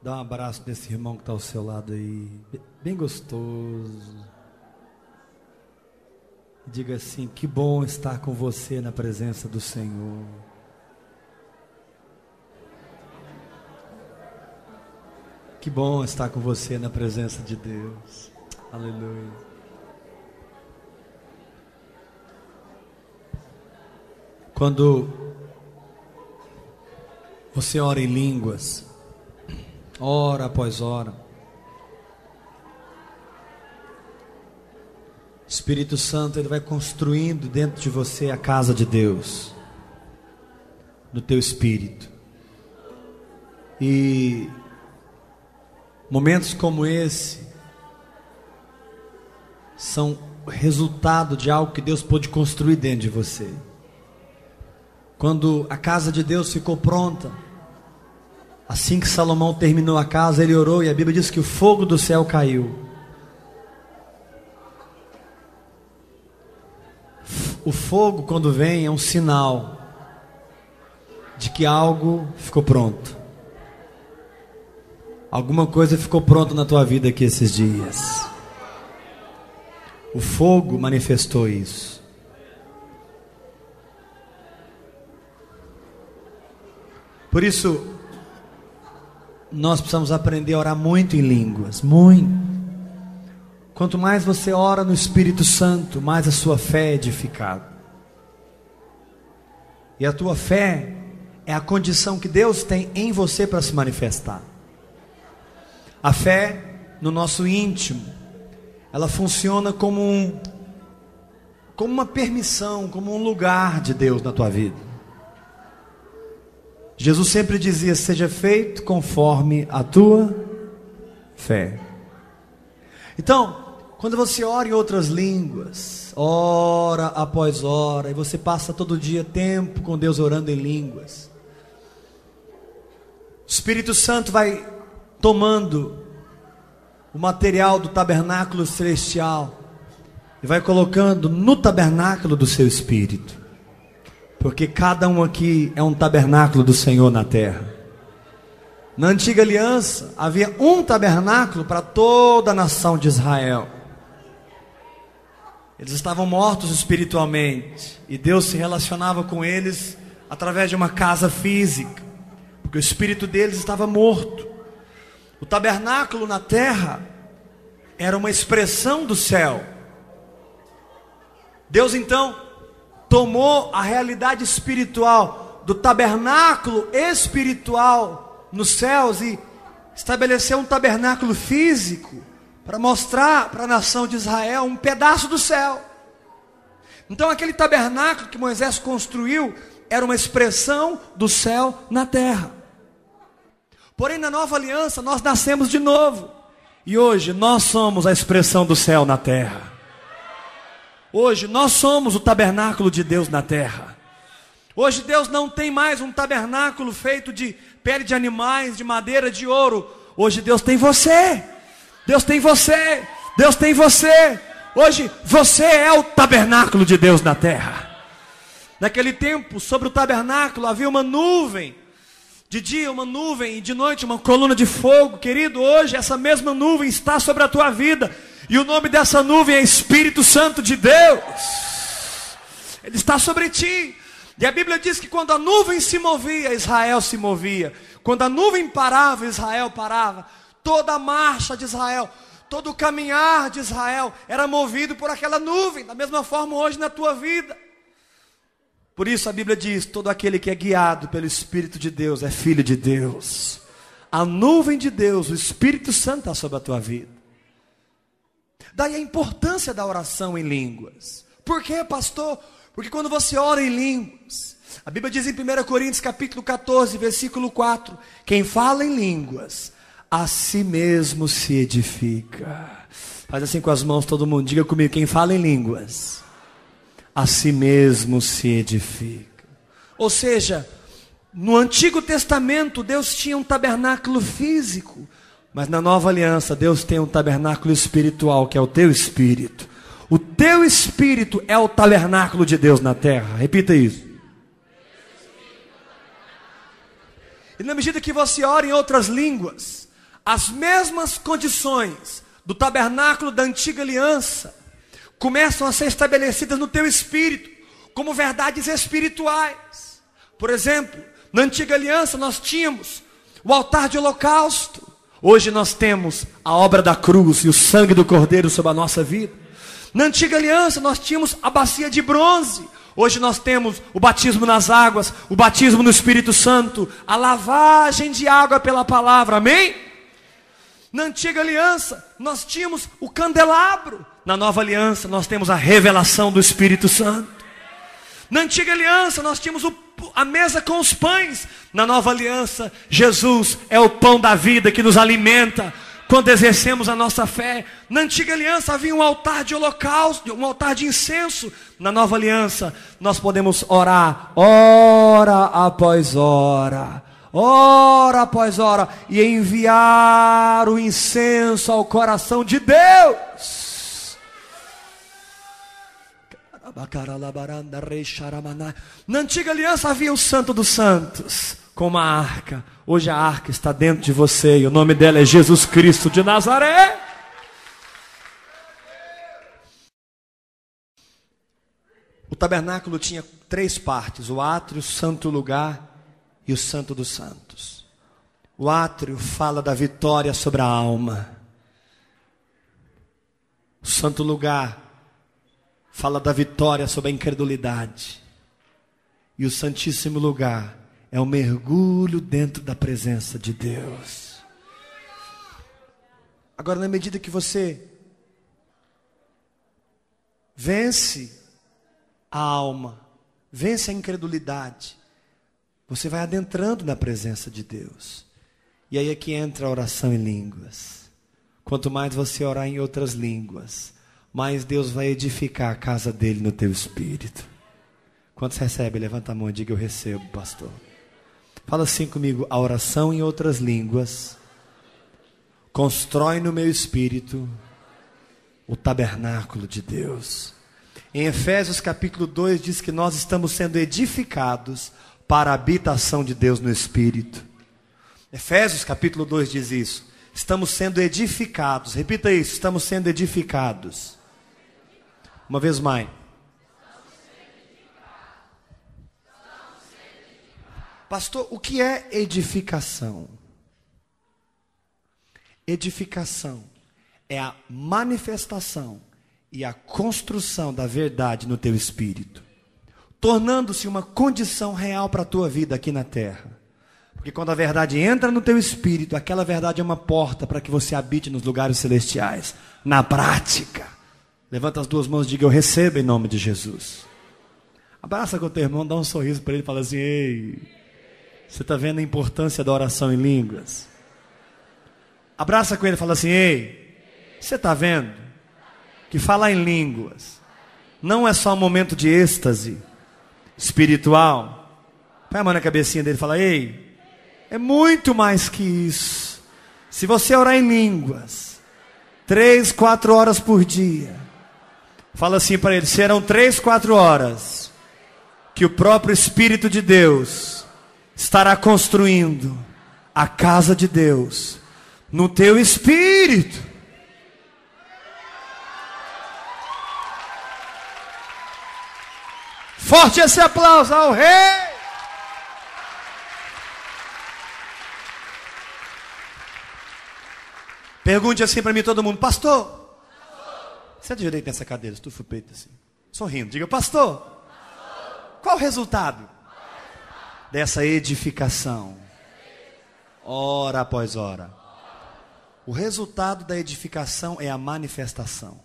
Dá um abraço nesse irmão que está ao seu lado aí, bem gostoso. Diga assim: que bom estar com você na presença do Senhor. Que bom estar com você na presença de Deus. Aleluia. Quando você ora em línguas, hora após hora, o Espírito Santo ele vai construindo dentro de você a casa de Deus, no teu espírito. E momentos como esse são resultado de algo que Deus pôde construir dentro de você. Quando a casa de Deus ficou pronta, assim que Salomão terminou a casa, ele orou e a Bíblia diz que o fogo do céu caiu. O fogo, quando vem, é um sinal de que algo ficou pronto. Alguma coisa ficou pronta na tua vida aqui esses dias. O fogo manifestou isso. Por isso, nós precisamos aprender a orar muito em línguas, muito. Quanto mais você ora no Espírito Santo, mais a sua fé é edificada. E a tua fé é a condição que Deus tem em você para se manifestar. A fé no nosso íntimo, ela funciona como uma permissão, como um lugar de Deus na tua vida. Jesus sempre dizia: seja feito conforme a tua fé. Então, quando você ora em outras línguas, hora após hora, e você passa todo dia tempo com Deus orando em línguas, o Espírito Santo vai tomando o material do tabernáculo celestial e vai colocando no tabernáculo do seu espírito. Porque cada um aqui é um tabernáculo do Senhor na terra. Na antiga aliança havia um tabernáculo para toda a nação de Israel. Eles estavam mortos espiritualmente e Deus se relacionava com eles através de uma casa física, porque o espírito deles estava morto. O tabernáculo na terra era uma expressão do céu. Deus então tomou a realidade espiritual do tabernáculo espiritual nos céus e estabeleceu um tabernáculo físico para mostrar para a nação de Israel um pedaço do céu. Então aquele tabernáculo que Moisés construiu era uma expressão do céu na terra. Porém, na nova aliança nós nascemos de novo, e hoje nós somos a expressão do céu na terra. Hoje nós somos o tabernáculo de Deus na terra. Hoje Deus não tem mais um tabernáculo feito de pele de animais, de madeira, de ouro. Hoje Deus tem você. Deus tem você. Deus tem você. Hoje você é o tabernáculo de Deus na terra. Naquele tempo, sobre o tabernáculo havia uma nuvem. De dia uma nuvem e de noite uma coluna de fogo. Querido, hoje essa mesma nuvem está sobre a tua vida. E o nome dessa nuvem é Espírito Santo de Deus. Ele está sobre ti. E a Bíblia diz que quando a nuvem se movia, Israel se movia. Quando a nuvem parava, Israel parava. Toda a marcha de Israel, todo o caminhar de Israel era movido por aquela nuvem. Da mesma forma hoje na tua vida. Por isso a Bíblia diz: todo aquele que é guiado pelo Espírito de Deus é filho de Deus. A nuvem de Deus, o Espírito Santo está sobre a tua vida. Daí a importância da oração em línguas. Por quê, pastor? Porque quando você ora em línguas, a Bíblia diz em 1 Coríntios capítulo 14, versículo 4: quem fala em línguas, a si mesmo se edifica. Faz assim com as mãos todo mundo, diga comigo: quem fala em línguas, a si mesmo se edifica. Ou seja, no Antigo Testamento Deus tinha um tabernáculo físico, mas na nova aliança Deus tem um tabernáculo espiritual, que é o teu espírito. O teu espírito é o tabernáculo de Deus na terra. Repita isso. E na medida que você ora em outras línguas, As mesmas condições do tabernáculo da antiga aliança começam a ser estabelecidas no teu espírito, como verdades espirituais. Por exemplo, na antiga aliança nós tínhamos o altar de holocausto. Hoje nós temos a obra da cruz e o sangue do Cordeiro sobre a nossa vida. Na antiga aliança nós tínhamos a bacia de bronze. Hoje nós temos o batismo nas águas, o batismo no Espírito Santo, a lavagem de água pela palavra, amém? Na antiga aliança nós tínhamos o candelabro. Na nova aliança nós temos a revelação do Espírito Santo. Na antiga aliança nós tínhamos a mesa com os pães. Na nova aliança, Jesus é o pão da vida que nos alimenta quando exercemos a nossa fé. Na antiga aliança havia um altar de holocausto, um altar de incenso. Na nova aliança nós podemos orar, hora após hora, hora após hora, e enviar o incenso ao coração de Deus. Na antiga aliança havia o Santo dos Santos, com uma arca. Hoje a arca está dentro de você, e o nome dela é Jesus Cristo de Nazaré. O tabernáculo tinha 3 partes: o átrio, o santo lugar e o santo dos santos. O átrio fala da vitória sobre a alma. O santo lugar fala da vitória sobre a incredulidade. E o santíssimo lugar é um mergulho dentro da presença de Deus. Agora, na medida que você vence a alma, vence a incredulidade, você vai adentrando na presença de Deus. E aí é que entra a oração em línguas. Quanto mais você orar em outras línguas, mais Deus vai edificar a casa dele no teu espírito. Quantos recebem? Levanta a mão e diga: eu recebo, pastor. Fala assim comigo: a oração em outras línguas constrói no meu espírito o tabernáculo de Deus. Em Efésios capítulo 2 diz que nós estamos sendo edificados para a habitação de Deus no espírito. Efésios capítulo 2 diz isso. Estamos sendo edificados. Repita isso: estamos sendo edificados. Uma vez mais. Pastor, o que é edificação? Edificação é a manifestação e a construção da verdade no teu espírito, tornando-se uma condição real para a tua vida aqui na terra. Porque quando a verdade entra no teu espírito, aquela verdade é uma porta para que você habite nos lugares celestiais. Na prática, levanta as 2 mãos e diga: eu recebo em nome de Jesus. Abraça com o teu irmão, dá um sorriso para ele e fala assim: ei, você está vendo a importância da oração em línguas? Abraça com ele e fala assim: ei, você está vendo que falar em línguas não é só um momento de êxtase espiritual? Põe a mão na cabecinha dele e fala: ei, é muito mais que isso. Se você orar em línguas 3, 4 horas por dia, fala assim para ele: serão 3, 4 horas que o próprio Espírito de Deus estará construindo a casa de Deus no teu espírito. Forte esse aplauso ao Rei. Pergunte assim para mim todo mundo: pastor, senta direito nessa cadeira, estufa o peito assim, sorrindo, diga: pastor, qual o resultado dessa edificação? Hora após hora. O resultado da edificação é a manifestação.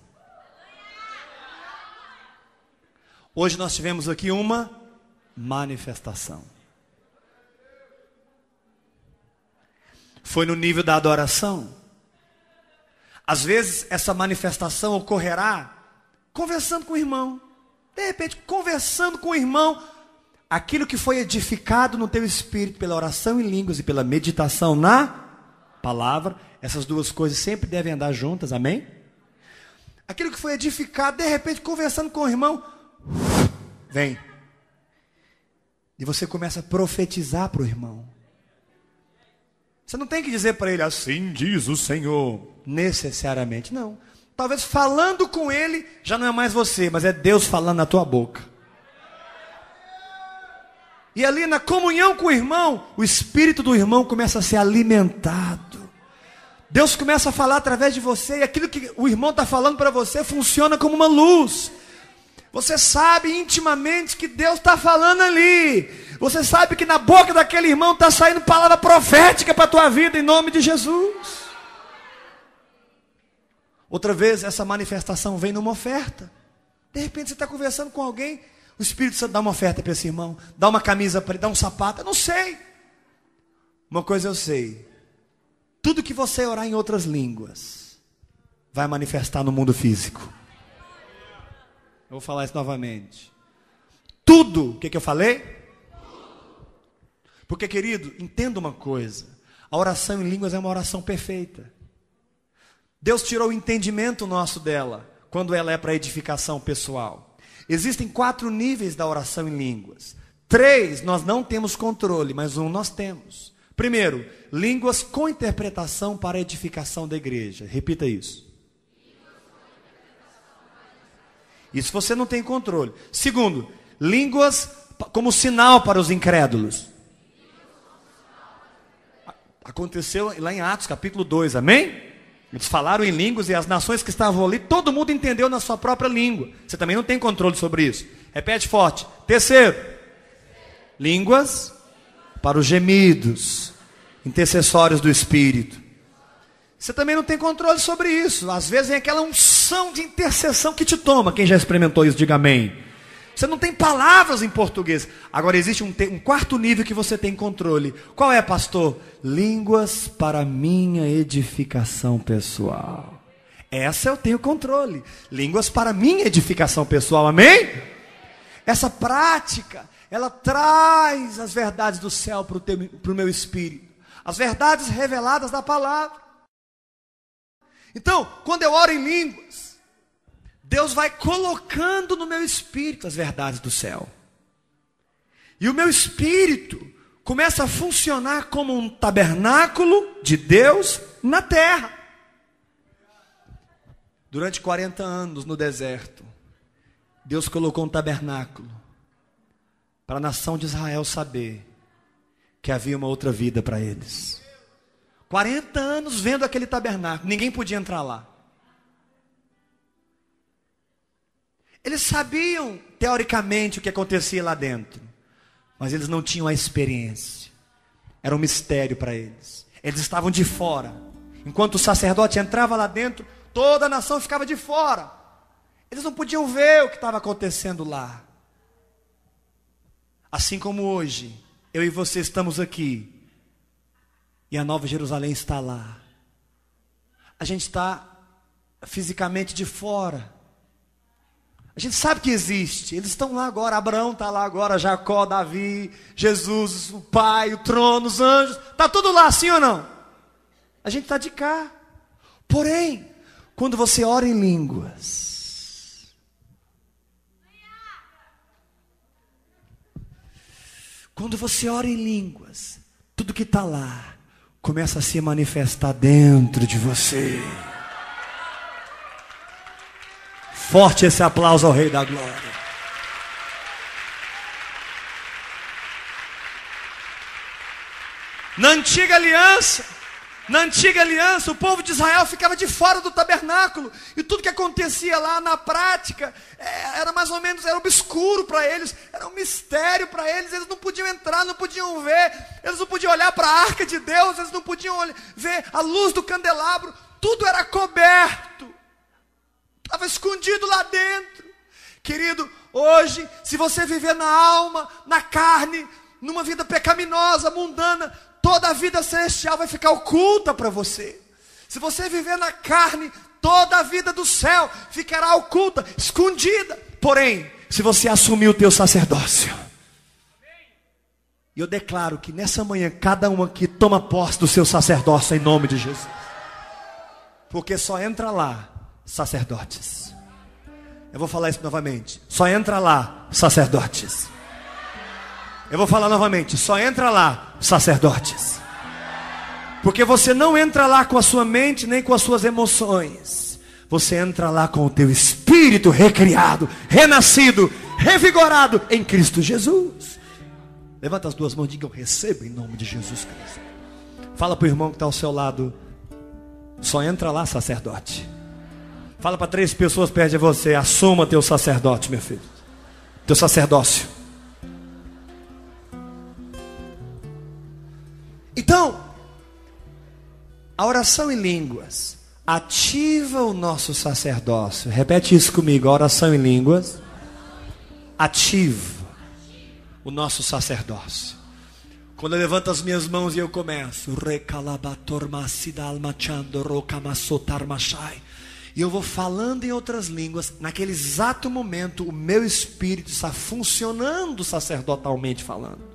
Hoje nós tivemos aqui uma manifestação. Foi no nível da adoração. Às vezes essa manifestação ocorrerá conversando com o irmão. De repente, conversando com o irmão, aquilo que foi edificado no teu espírito pela oração em línguas e pela meditação na palavra, essas 2 coisas sempre devem andar juntas, amém? Aquilo que foi edificado, de repente, conversando com o irmão, vem. E você começa a profetizar para o irmão. Você não tem que dizer para ele, assim diz o Senhor, necessariamente, não. Talvez falando com ele, já não é mais você, mas é Deus falando na tua boca. E ali na comunhão com o irmão, o espírito do irmão começa a ser alimentado. Deus começa a falar através de você, e aquilo que o irmão está falando para você funciona como uma luz. Você sabe intimamente que Deus está falando ali. Você sabe que na boca daquele irmão está saindo palavra profética para a tua vida, em nome de Jesus. Outra vez, essa manifestação vem numa oferta. De repente você está conversando com alguém, o Espírito Santo dá uma oferta para esse irmão, dá uma camisa para ele, dá um sapato, eu não sei. Uma coisa eu sei, tudo que você orar em outras línguas, vai manifestar no mundo físico. Eu vou falar isso novamente. Tudo, o que eu falei? Porque, querido, entenda uma coisa, a oração em línguas é uma oração perfeita. Deus tirou o entendimento nosso dela, quando ela é para edificação pessoal. Existem 4 níveis da oração em línguas. 3 nós não temos controle, mas 1 nós temos. Primeiro, línguas com interpretação para edificação da igreja. Repita isso. Isso você não tem controle. Segundo, línguas como sinal para os incrédulos. Aconteceu lá em Atos capítulo 2, amém? Eles falaram em línguas e as nações que estavam ali, todo mundo entendeu na sua própria língua. Você também não tem controle sobre isso. Repete forte. Terceiro, línguas para os gemidos intercessórios do Espírito. Você também não tem controle sobre isso. Às vezes vem aquela unção de intercessão que te toma. Quem já experimentou isso, diga amém. Você não tem palavras em português. Agora existe um 4º nível que você tem controle. Qual é, pastor? Línguas para minha edificação pessoal. Essa eu tenho controle. Línguas para minha edificação pessoal, amém? Essa prática, ela traz as verdades do céu para o meu espírito. As verdades reveladas da palavra. Então, quando eu oro em línguas, Deus vai colocando no meu espírito as verdades do céu. E o meu espírito começa a funcionar como um tabernáculo de Deus na terra. Durante 40 anos no deserto, Deus colocou um tabernáculo para a nação de Israel saber que havia uma outra vida para eles. 40 anos vendo aquele tabernáculo, ninguém podia entrar lá. Eles sabiam, teoricamente, o que acontecia lá dentro, mas eles não tinham a experiência. Era um mistério para eles. Eles estavam de fora. Enquanto o sacerdote entrava lá dentro, toda a nação ficava de fora. Eles não podiam ver o que estava acontecendo lá. Assim como hoje, eu e você estamos aqui, e a Nova Jerusalém está lá. A gente está fisicamente de fora. A gente sabe que existe. Eles estão lá agora. Abraão está lá agora. Jacó, Davi, Jesus, o Pai, o trono, os anjos. Está tudo lá, sim ou não? A gente está de cá. Porém, quando você ora em línguas, quando você ora em línguas, tudo que está lá começa a se manifestar dentro de você. Forte esse aplauso ao Rei da Glória. Na antiga aliança, o povo de Israel ficava de fora do tabernáculo. E tudo que acontecia lá na prática, era mais ou menos, era obscuro para eles. Era um mistério para eles. Eles não podiam entrar, não podiam ver. Eles não podiam olhar para a arca de Deus. Eles não podiam ver a luz do candelabro. Tudo era coberto. Estava escondido lá dentro. Querido, hoje, se você viver na alma, na carne, numa vida pecaminosa, mundana, toda a vida celestial vai ficar oculta para você. Se você viver na carne, toda a vida do céu ficará oculta, escondida. Porém, se você assumir o teu sacerdócio, e eu declaro que nessa manhã, cada um aqui toma posse do seu sacerdócio em nome de Jesus. Porque só entra lá sacerdotes. Eu vou falar isso novamente. Só entra lá sacerdotes. Eu vou falar novamente. Só entra lá sacerdotes. Porque você não entra lá com a sua mente nem com as suas emoções. Você entra lá com o teu espírito recriado, renascido, revigorado em Cristo Jesus. Levanta as duas mãos e diga: eu recebo em nome de Jesus Cristo. Fala para o irmão que está ao seu lado: só entra lá sacerdote. Fala para 3 pessoas perto de você: assuma teu sacerdote, meu filho, teu sacerdócio. Então, a oração em línguas ativa o nosso sacerdócio. Repete isso comigo: a oração em línguas ativa o nosso sacerdócio. Quando eu levanto as minhas mãos e eu começo, e eu vou falando em outras línguas, naquele exato momento o meu espírito está funcionando sacerdotalmente falando.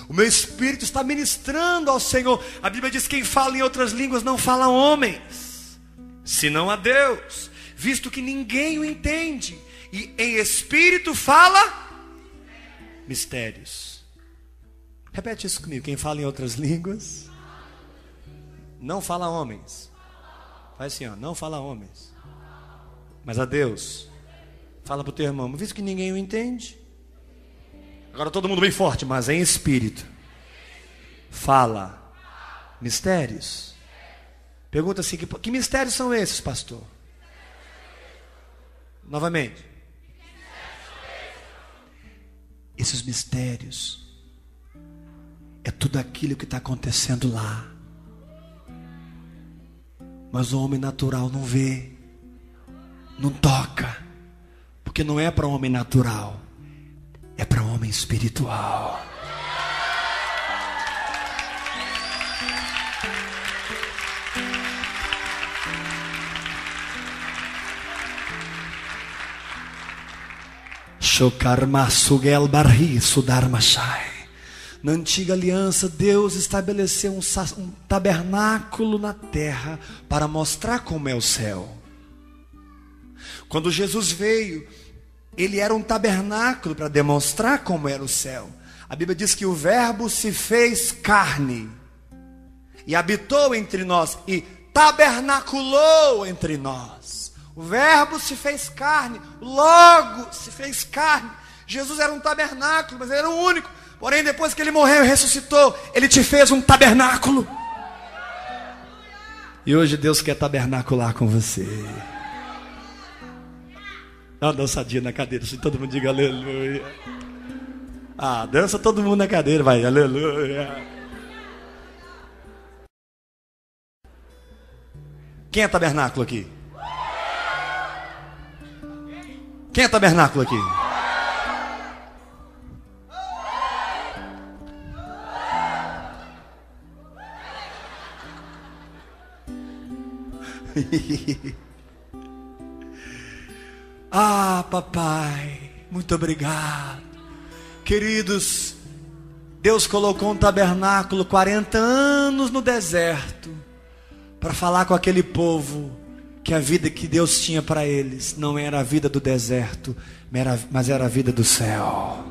O meu espírito está ministrando ao Senhor. A Bíblia diz: quem fala em outras línguas não fala a homens, senão a Deus, visto que ninguém o entende, e em espírito fala mistérios. Repete isso comigo: quem fala em outras línguas não fala a homens. Faz assim, ó: não fala a homens, mas a Deus. Fala para o teu irmão: visto que ninguém o entende. Agora todo mundo bem forte: mas em espírito fala mistérios. Pergunta assim: que mistérios são esses, pastor? Novamente. Esses mistérios é tudo aquilo que está acontecendo lá, mas o homem natural não vê, não toca, porque não é para o homem natural, é para o homem espiritual. Na antiga aliança, Deus estabeleceu um tabernáculo na terra para mostrar como é o céu. Quando Jesus veio, ele era um tabernáculo para demonstrar como era o céu. A Bíblia diz que o Verbo se fez carne e habitou entre nós e tabernaculou entre nós. O Verbo se fez carne, logo se fez carne. Jesus era um tabernáculo, mas ele era o único. Porém, depois que ele morreu e ressuscitou, ele te fez um tabernáculo. E hoje Deus quer tabernacular com você. Dá uma dançadinha na cadeira, assim todo mundo diga aleluia. Ah, dança todo mundo na cadeira, vai, aleluia. Quem é tabernáculo aqui? Quem é tabernáculo aqui? Ah, papai, muito obrigado. Queridos, Deus colocou um tabernáculo 40 anos no deserto para falar com aquele povo que a vida que Deus tinha para eles não era a vida do deserto, mas era a vida do céu.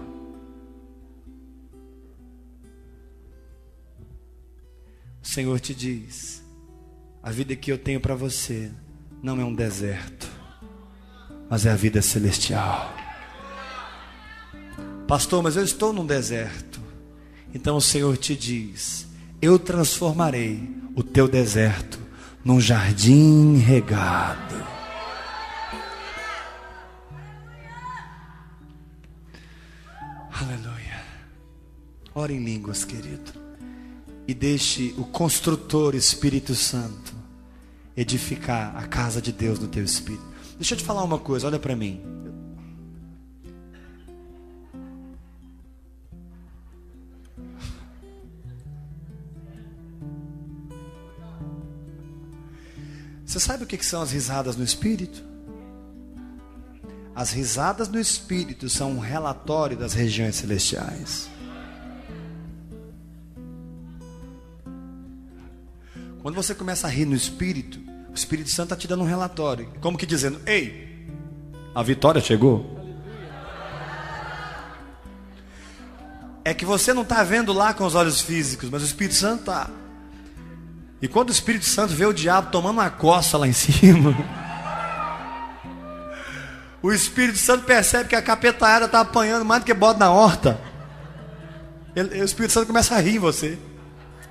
O Senhor te diz: a vida que eu tenho para você não é um deserto, mas é a vida celestial. Pastor, mas eu estou num deserto. Então o Senhor te diz: eu transformarei o teu deserto num jardim regado. Aleluia. Ore em línguas, querido, e deixe o construtor Espírito Santo edificar a casa de Deus no teu espírito. Deixa eu te falar uma coisa, olha para mim. Você sabe o que são as risadas no espírito? As risadas no espírito são um relatório das regiões celestiais. Quando você começa a rir no espírito, o Espírito Santo está te dando um relatório, como que dizendo: ei, a vitória chegou. É que você não está vendo lá com os olhos físicos, mas o Espírito Santo está. E quando o Espírito Santo vê o diabo tomando uma coça lá em cima, o Espírito Santo percebe que a capetaiada está apanhando mais do que bode na horta. O Espírito Santo começa a rir em você.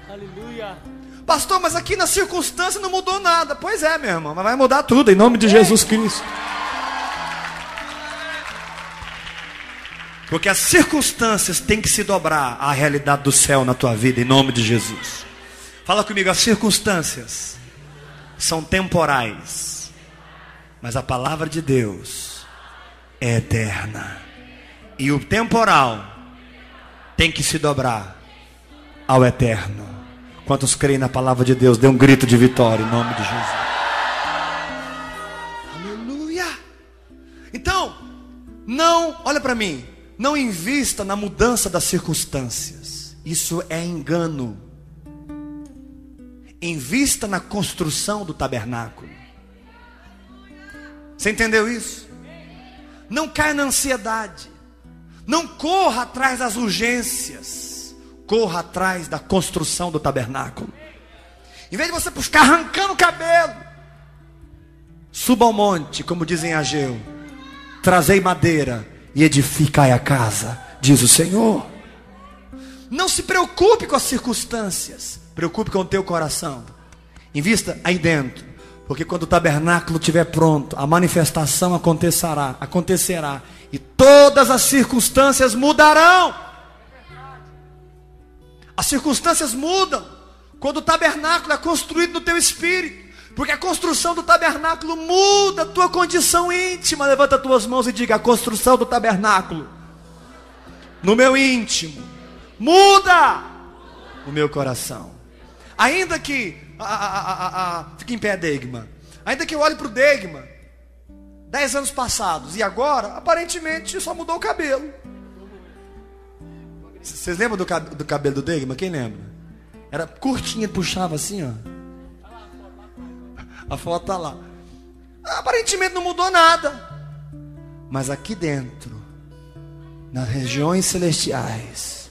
Aleluia. Pastor, mas aqui na circunstância não mudou nada. Pois é, meu irmão, mas vai mudar tudo em nome de Jesus Cristo. Porque as circunstâncias têm que se dobrar à realidade do céu na tua vida, em nome de Jesus. Fala comigo, as circunstâncias são temporais, mas a palavra de Deus é eterna. E o temporal tem que se dobrar ao eterno. Quantos creem na palavra de Deus, dê um grito de vitória em nome de Jesus. Aleluia. Então, não, olha para mim, não invista na mudança das circunstâncias. Isso é engano. Invista na construção do tabernáculo. Você entendeu isso? Não caia na ansiedade. Não corra atrás das urgências. Corra atrás da construção do tabernáculo. Em vez de você ficar arrancando o cabelo, suba ao monte, como dizem Ageu, trazei madeira e edificai a casa, diz o Senhor. Não se preocupe com as circunstâncias, preocupe com o teu coração. Invista aí dentro, porque quando o tabernáculo estiver pronto, a manifestação acontecerá, e todas as circunstâncias mudarão. As circunstâncias mudam quando o tabernáculo é construído no teu espírito, porque a construção do tabernáculo muda a tua condição íntima. Levanta as tuas mãos e diga: a construção do tabernáculo no meu íntimo muda o meu coração. Ainda que fique em pé, Degma. Ainda que eu olhe para o Degma 10 anos passados e agora, aparentemente só mudou o cabelo. Vocês lembram do cabelo do Degma? Quem lembra? Era curtinho, puxava assim, ó. A foto está lá. Aparentemente não mudou nada. Mas aqui dentro, nas regiões celestiais,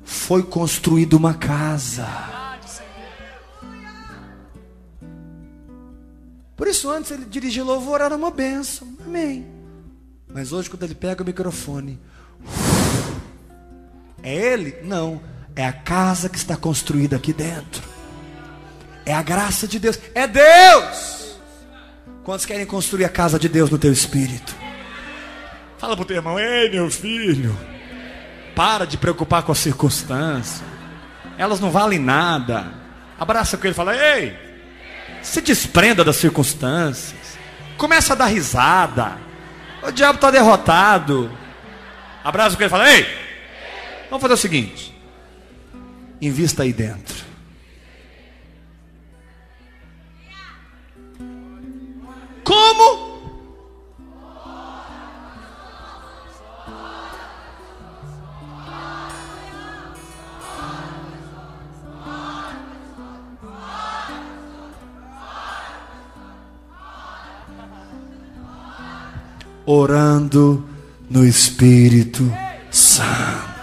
foi construída uma casa. Por isso antes ele dirigir louvor era uma bênção. Amém. Mas hoje quando ele pega o microfone, é ele? Não. É a casa que está construída aqui dentro. É a graça de Deus. É Deus. Quantos querem construir a casa de Deus no teu espírito? Fala para o teu irmão: ei, meu filho, para de preocupar com as circunstâncias. Elas não valem nada. Abraça com ele e fala: ei, se desprenda das circunstâncias. Começa a dar risada. O diabo está derrotado. Abraça com ele e fala: ei, vamos fazer o seguinte. Invista aí dentro. Como? Orando no Espírito Santo.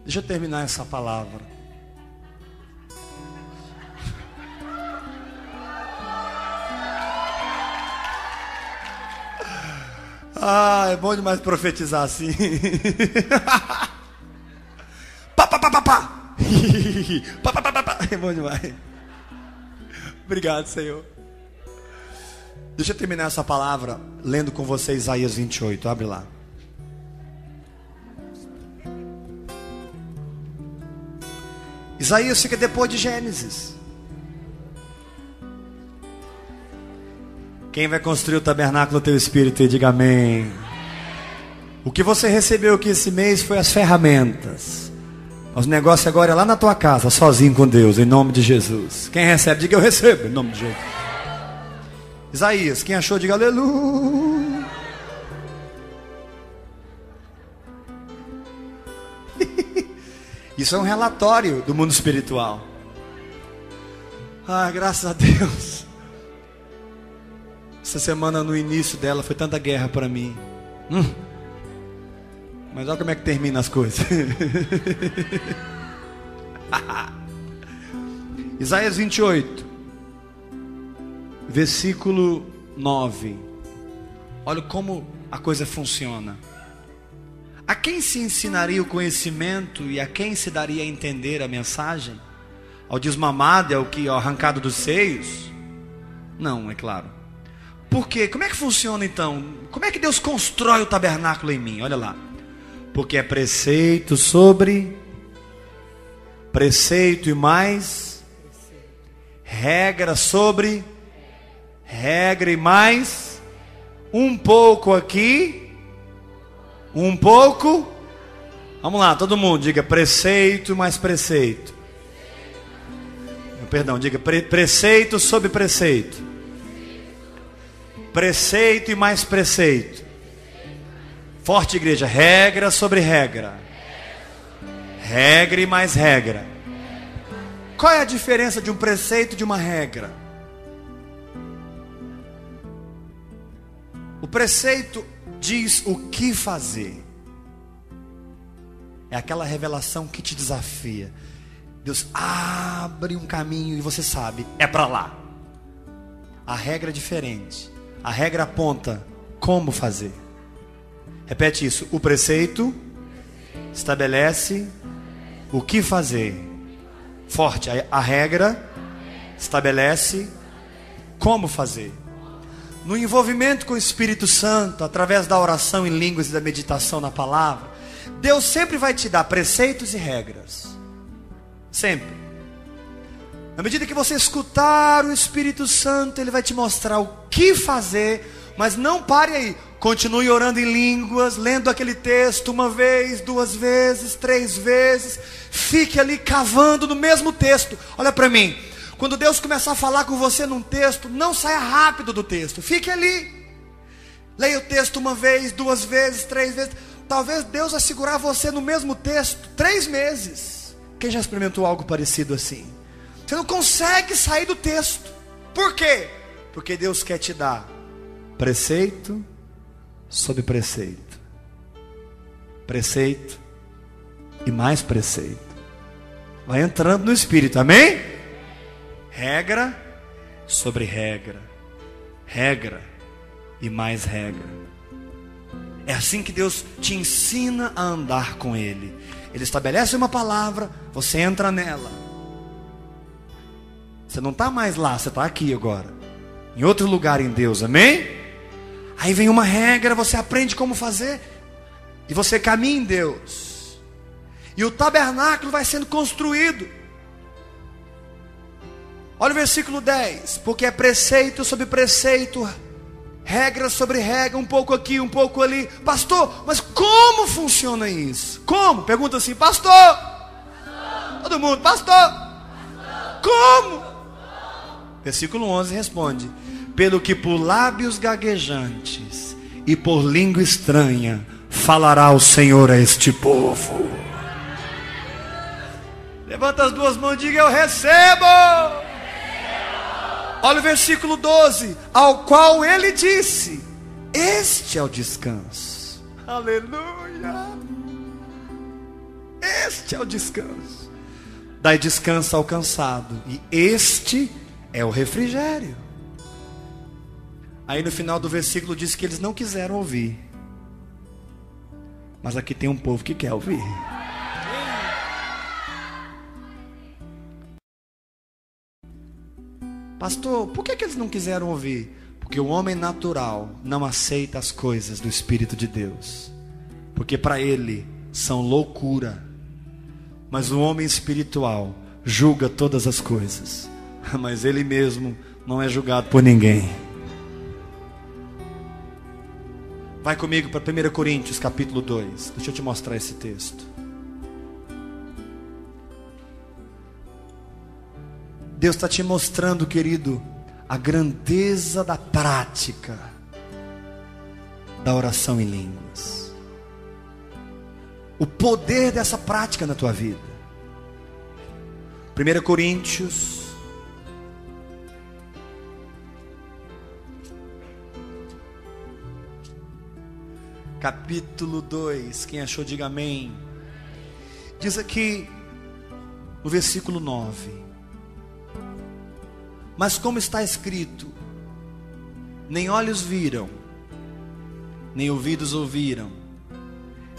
Deixa eu terminar essa palavra. Ah, é bom demais profetizar assim. Pá, pá, pá, pá, pá. Pá, pá, pá, pá, pá. É bom demais. Obrigado, Senhor. Deixa eu terminar essa palavra lendo com você Isaías 28. Abre lá. Isaías fica depois de Gênesis. Quem vai construir o tabernáculo no teu espírito? E diga amém. O que você recebeu aqui esse mês foi as ferramentas. Os negócios agora é lá na tua casa, sozinho com Deus, em nome de Jesus. Quem recebe, diga eu recebo, em nome de Jesus. Isaías, quem achou, diga aleluia. Isso é um relatório do mundo espiritual. Ah, graças a Deus. Essa semana no início dela foi tanta guerra para mim. Mas olha como é que termina as coisas. Isaías 28, versículo 9. Olha como a coisa funciona. A quem se ensinaria o conhecimento e a quem se daria a entender a mensagem? Ao desmamado e ao que arrancado dos seios? Não, é claro. Por quê? Como é que funciona então? Como é que Deus constrói o tabernáculo em mim? Olha lá. Porque é preceito sobre preceito e mais regra sobre regra e mais um pouco aqui, um pouco. Vamos lá, todo mundo diga preceito mais preceito. Perdão, diga preceito sobre preceito. Preceito e mais preceito. Forte, igreja. Regra sobre regra. Regra e mais regra. Qual é a diferença de um preceito e de uma regra? O preceito diz o que fazer. É aquela revelação que te desafia. Deus abre um caminho e você sabe, é para lá. A regra é diferente. A regra aponta como fazer. Repete isso. O preceito estabelece o que fazer. Forte. A regra estabelece como fazer. No envolvimento com o Espírito Santo, através da oração em línguas e da meditação na palavra, Deus sempre vai te dar preceitos e regras. Sempre. Na medida que você escutar o Espírito Santo, Ele vai te mostrar o que fazer. Mas não pare aí. Continue orando em línguas, lendo aquele texto uma vez, duas vezes, três vezes. Fique ali cavando no mesmo texto. Olha para mim. Quando Deus começar a falar com você num texto, não saia rápido do texto. Fique ali. Leia o texto uma vez, duas vezes, três vezes. Talvez Deus vai segurar você no mesmo texto 3 meses. Quem já experimentou algo parecido assim? Você não consegue sair do texto. Por quê? Porque Deus quer te dar preceito sobre preceito. Preceito e mais preceito. Vai entrando no Espírito, amém? Regra sobre regra. Regra e mais regra. É assim que Deus te ensina a andar com Ele. Ele estabelece uma palavra, você entra nela. Você não está mais lá, você está aqui agora. Em outro lugar em Deus, amém? Aí vem uma regra, você aprende como fazer. E você caminha em Deus. E o tabernáculo vai sendo construído. Olha o versículo 10. Porque é preceito sobre preceito, regra sobre regra, um pouco aqui, um pouco ali. Pastor, mas como funciona isso? Como? Pergunta assim, pastor. Todo mundo, pastor. Como? Versículo 11 responde: pelo que por lábios gaguejantes e por língua estranha falará o Senhor a este povo. Levanta as duas mãos e diga: eu recebo. Olha o versículo 12. Ao qual ele disse: este é o descanso. Aleluia. Este é o descanso. Dai descanso ao cansado, e este é o refrigério. Aí no final do versículo diz que eles não quiseram ouvir. Mas aqui tem um povo que quer ouvir. Pastor, por que eles não quiseram ouvir? Porque o homem natural não aceita as coisas do Espírito de Deus. Porque para ele são loucura. Mas o homem espiritual julga todas as coisas. Mas ele mesmo não é julgado por ninguém. Vai comigo para 1 Coríntios capítulo 2. Deixa eu te mostrar esse texto. Deus está te mostrando, querido, a grandeza da prática da oração em línguas. O poder dessa prática na tua vida. 1 Coríntios capítulo 2. Quem achou, diga amém. Diz aqui no versículo 9: mas como está escrito, nem olhos viram, nem ouvidos ouviram,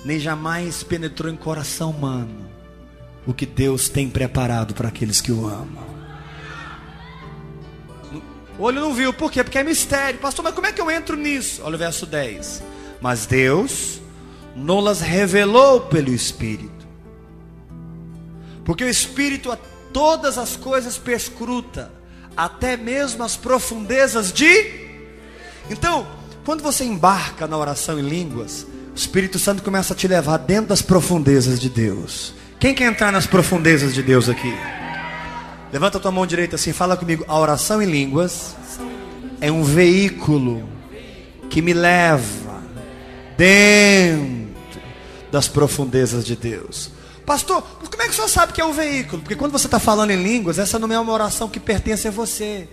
nem jamais penetrou em coração humano o que Deus tem preparado para aqueles que o amam. O olho não viu, por quê? Porque é mistério. Pastor, mas como é que eu entro nisso? Olha o verso 10. Mas Deus nos revelou pelo Espírito, porque o Espírito a todas as coisas perscruta, até mesmo as profundezas de... Então, quando você embarca na oração em línguas, o Espírito Santo começa a te levar dentro das profundezas de Deus. Quem quer entrar nas profundezas de Deus aqui? Levanta a tua mão direita assim, fala comigo. A oração em línguas é um veículo que me leva dentro das profundezas de Deus. Pastor, como é que o senhor sabe que é um veículo? Porque quando você está falando em línguas, essa não é uma oração que pertence a você.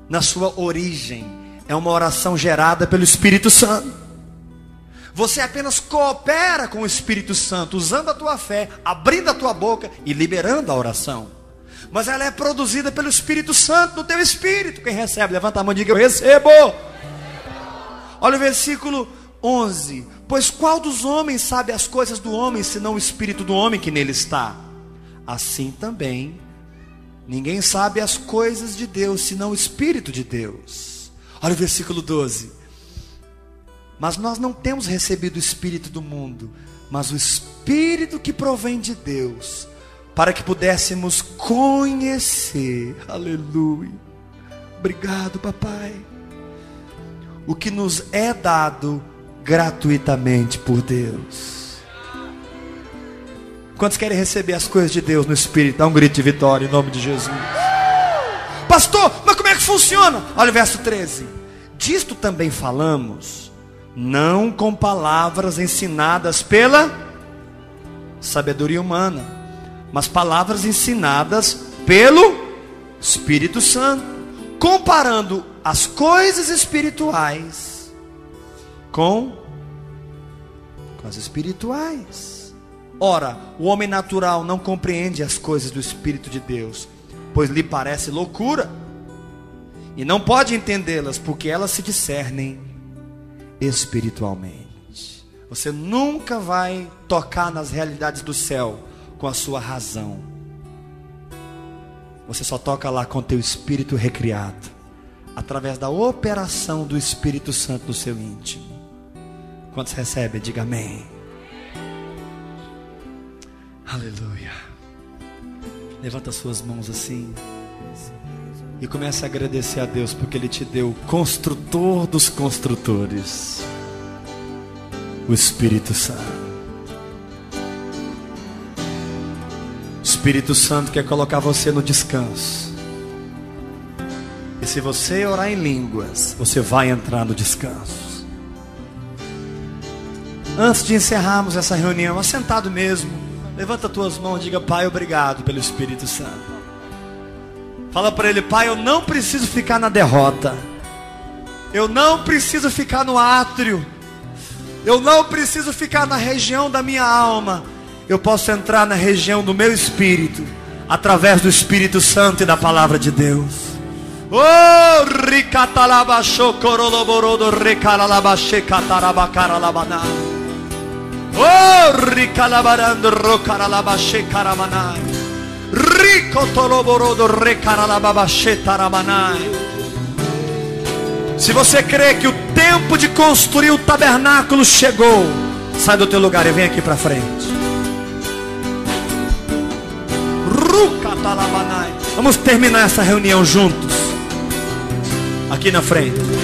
Na sua origem, é uma oração gerada pelo Espírito Santo. Você apenas coopera com o Espírito Santo, usando a tua fé, abrindo a tua boca e liberando a oração. Mas ela é produzida pelo Espírito Santo, no teu espírito. Quem recebe, levanta a mão e diga: eu recebo. Olha o versículo 11. Pois qual dos homens sabe as coisas do homem, senão o espírito do homem que nele está? Assim também, ninguém sabe as coisas de Deus, senão o Espírito de Deus. Olha o versículo 12. Mas nós não temos recebido o Espírito do mundo, mas o Espírito que provém de Deus, para que pudéssemos conhecer, aleluia, obrigado papai, o que nos é dado gratuitamente por Deus. Quantos querem receber as coisas de Deus no Espírito? Dá um grito de vitória em nome de Jesus. Pastor, mas como é que funciona? Olha o verso 13. Disto também falamos, não com palavras ensinadas pela sabedoria humana, mas palavras ensinadas pelo Espírito Santo, comparando as coisas espirituais com as espirituais. Ora, o homem natural não compreende as coisas do Espírito de Deus, pois lhe parece loucura, e não pode entendê-las, porque elas se discernem espiritualmente. Você nunca vai tocar nas realidades do céu com a sua razão. Você só toca lá com o teu espírito recriado, através da operação do Espírito Santo no seu íntimo. Quantos recebem? Diga amém. Aleluia. Levanta as suas mãos assim e comece a agradecer a Deus, porque Ele te deu o construtor dos construtores, o Espírito Santo. O Espírito Santo quer colocar você no descanso. E se você orar em línguas, você vai entrar no descanso. Antes de encerrarmos essa reunião, assentado mesmo, levanta tuas mãos e diga: Pai, obrigado pelo Espírito Santo. Fala para Ele: Pai, eu não preciso ficar na derrota, eu não preciso ficar no átrio, eu não preciso ficar na região da minha alma. Eu posso entrar na região do meu espírito, através do Espírito Santo e da palavra de Deus. Oh, ricatalabasho coroloborodo recalalabache catarabacaralabana. Oh, ricalabarando rocaralabache caramanai. Ricotoloborodo recaralabache taramanai. Se você crê que o tempo de construir o tabernáculo chegou, sai do teu lugar e vem aqui para frente. Vamos terminar essa reunião juntos, aqui na frente.